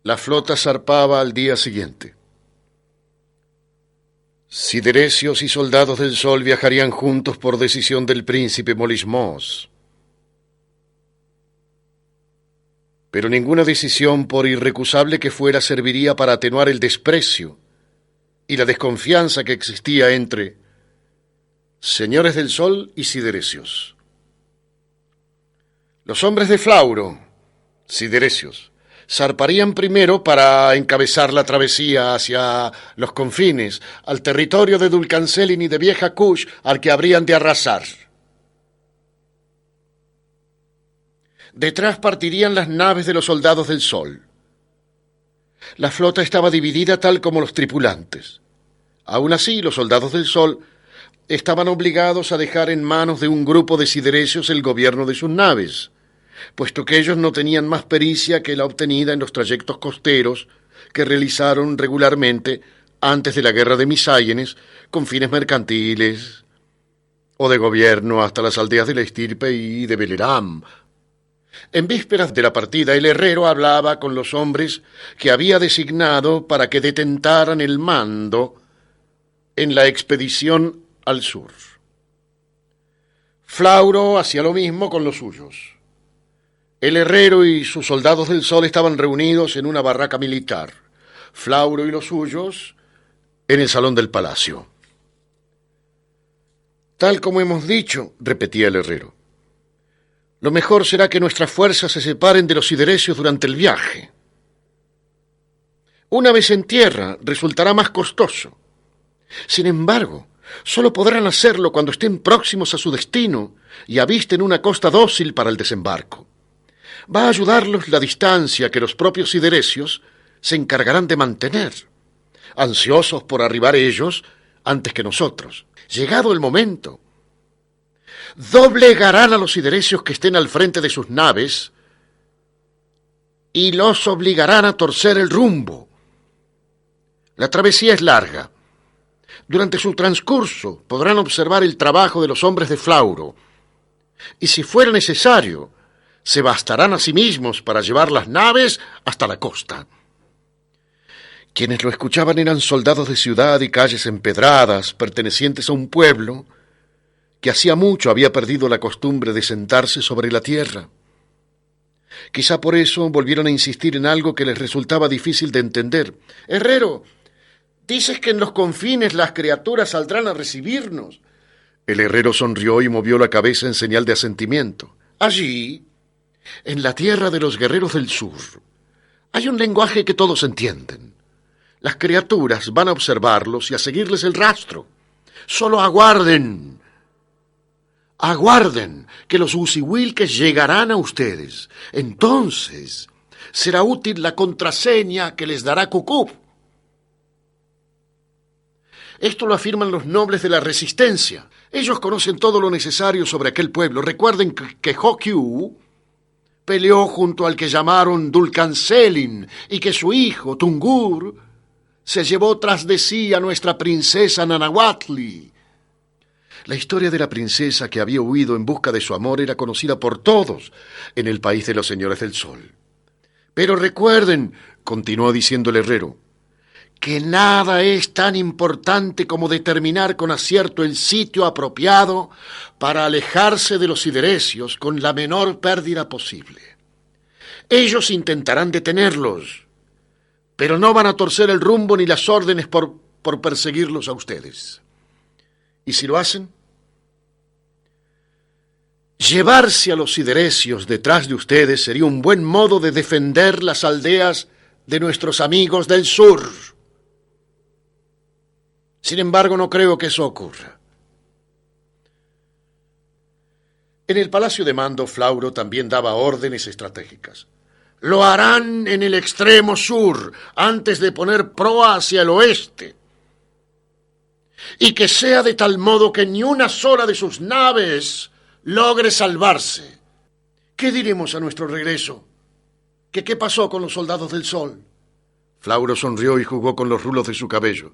La flota zarpaba al día siguiente. Siderecios y soldados del Sol viajarían juntos por decisión del príncipe Molismos. Pero ninguna decisión, por irrecusable que fuera, serviría para atenuar el desprecio y la desconfianza que existía entre señores del Sol y siderecios. Los hombres de Flauro, siderecios, zarparían primero para encabezar la travesía hacia los confines, al territorio de Dulcancelin y de Vieja Kush, al que habrían de arrasar. Detrás partirían las naves de los soldados del Sol. La flota estaba dividida tal como los tripulantes. Aún así, los soldados del Sol estaban obligados a dejar en manos de un grupo de siderecios el gobierno de sus naves, puesto que ellos no tenían más pericia que la obtenida en los trayectos costeros que realizaron regularmente antes de la guerra de Miságenes con fines mercantiles o de gobierno hasta las aldeas de la estirpe y de Beleram. En vísperas de la partida, el herrero hablaba con los hombres que había designado para que detentaran el mando en la expedición al sur. Flauro hacía lo mismo con los suyos. El herrero y sus soldados del Sol estaban reunidos en una barraca militar. Flauro y los suyos en el salón del palacio. Tal como hemos dicho, repetía el herrero, lo mejor será que nuestras fuerzas se separen de los siderecios durante el viaje. Una vez en tierra resultará más costoso. Sin embargo, solo podrán hacerlo cuando estén próximos a su destino y avisten una costa dócil para el desembarco. Va a ayudarlos la distancia que los propios siderecios se encargarán de mantener, ansiosos por arribar ellos antes que nosotros. Llegado el momento, doblegarán a los siderecios que estén al frente de sus naves y los obligarán a torcer el rumbo. La travesía es larga. Durante su transcurso podrán observar el trabajo de los hombres de Flauro, y si fuera necesario, se bastarán a sí mismos para llevar las naves hasta la costa. Quienes lo escuchaban eran soldados de ciudad y calles empedradas, pertenecientes a un pueblo que hacía mucho había perdido la costumbre de sentarse sobre la tierra. Quizá por eso volvieron a insistir en algo que les resultaba difícil de entender. «Herrero, dices que en los confines las criaturas saldrán a recibirnos». El herrero sonrió y movió la cabeza en señal de asentimiento. «Allí, en la tierra de los guerreros del sur, hay un lenguaje que todos entienden. Las criaturas van a observarlos y a seguirles el rastro. Solo aguarden. Aguarden que los Usiwilkes llegarán a ustedes. Entonces será útil la contraseña que les dará Cucú». Esto lo afirman los nobles de la Resistencia. Ellos conocen todo lo necesario sobre aquel pueblo. Recuerden que Hokyu peleó junto al que llamaron Dulcancelin y que su hijo, Tungur, se llevó tras de sí a nuestra princesa Nanahuatli. La historia de la princesa que había huido en busca de su amor era conocida por todos en el país de los señores del Sol. Pero recuerden, continuó diciendo el herrero, que nada es tan importante como determinar con acierto el sitio apropiado para alejarse de los siderecios con la menor pérdida posible. Ellos intentarán detenerlos, pero no van a torcer el rumbo ni las órdenes por perseguirlos a ustedes. ¿Y si lo hacen? Llevarse a los siderecios detrás de ustedes sería un buen modo de defender las aldeas de nuestros amigos del sur. Sin embargo, no creo que eso ocurra. En el palacio de mando, Flauro también daba órdenes estratégicas. Lo harán en el extremo sur, antes de poner proa hacia el oeste. Y que sea de tal modo que ni una sola de sus naves logre salvarse. ¿Qué diremos a nuestro regreso? ¿Qué pasó con los soldados del Sol? Flauro sonrió y jugó con los rulos de su cabello.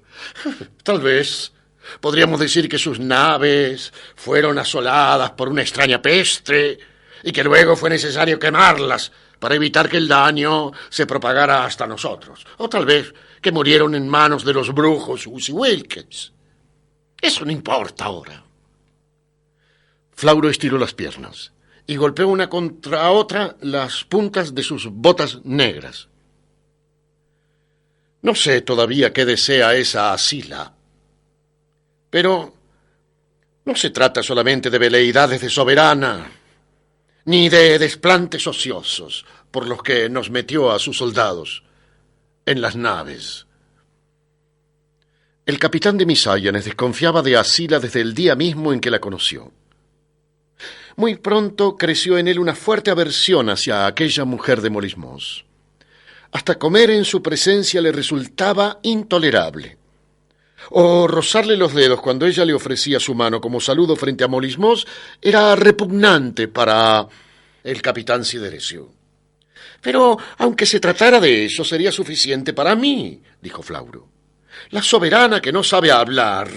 Tal vez podríamos decir que sus naves fueron asoladas por una extraña peste y que luego fue necesario quemarlas para evitar que el daño se propagara hasta nosotros. O tal vez que murieron en manos de los brujos Hughes y Wilkins. Eso no importa ahora. Flauro estiró las piernas y golpeó una contra otra las puntas de sus botas negras. No sé todavía qué desea esa Asila, pero no se trata solamente de veleidades de soberana, ni de desplantes ociosos por los que nos metió a sus soldados en las naves. El capitán de Misáyanes desconfiaba de Asila desde el día mismo en que la conoció. Muy pronto creció en él una fuerte aversión hacia aquella mujer de Molismos. Hasta comer en su presencia le resultaba intolerable. O rozarle los dedos cuando ella le ofrecía su mano como saludo frente a Molismos era repugnante para el capitán Siderecio. Pero, aunque se tratara de eso, sería suficiente para mí, dijo Flauro. La soberana que no sabe hablar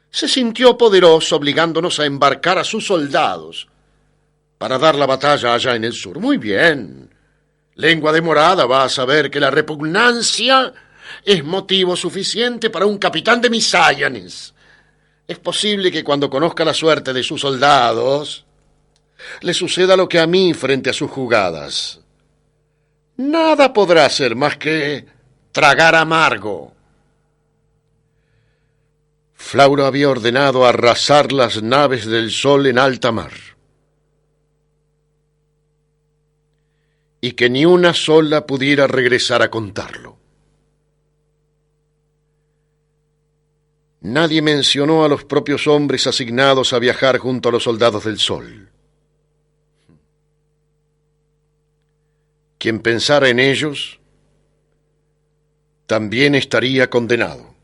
se sintió poderoso obligándonos a embarcar a sus soldados para dar la batalla allá en el sur. Muy bien. Lengua de morada va a saber que la repugnancia es motivo suficiente para un capitán de Misáyanes. Es posible que cuando conozca la suerte de sus soldados le suceda lo que a mí frente a sus jugadas. Nada podrá ser más que tragar amargo. Flauro había ordenado arrasar las naves del Sol en alta mar, y que ni una sola pudiera regresar a contarlo. Nadie mencionó a los propios hombres asignados a viajar junto a los soldados del Sol. Quien pensara en ellos también estaría condenado.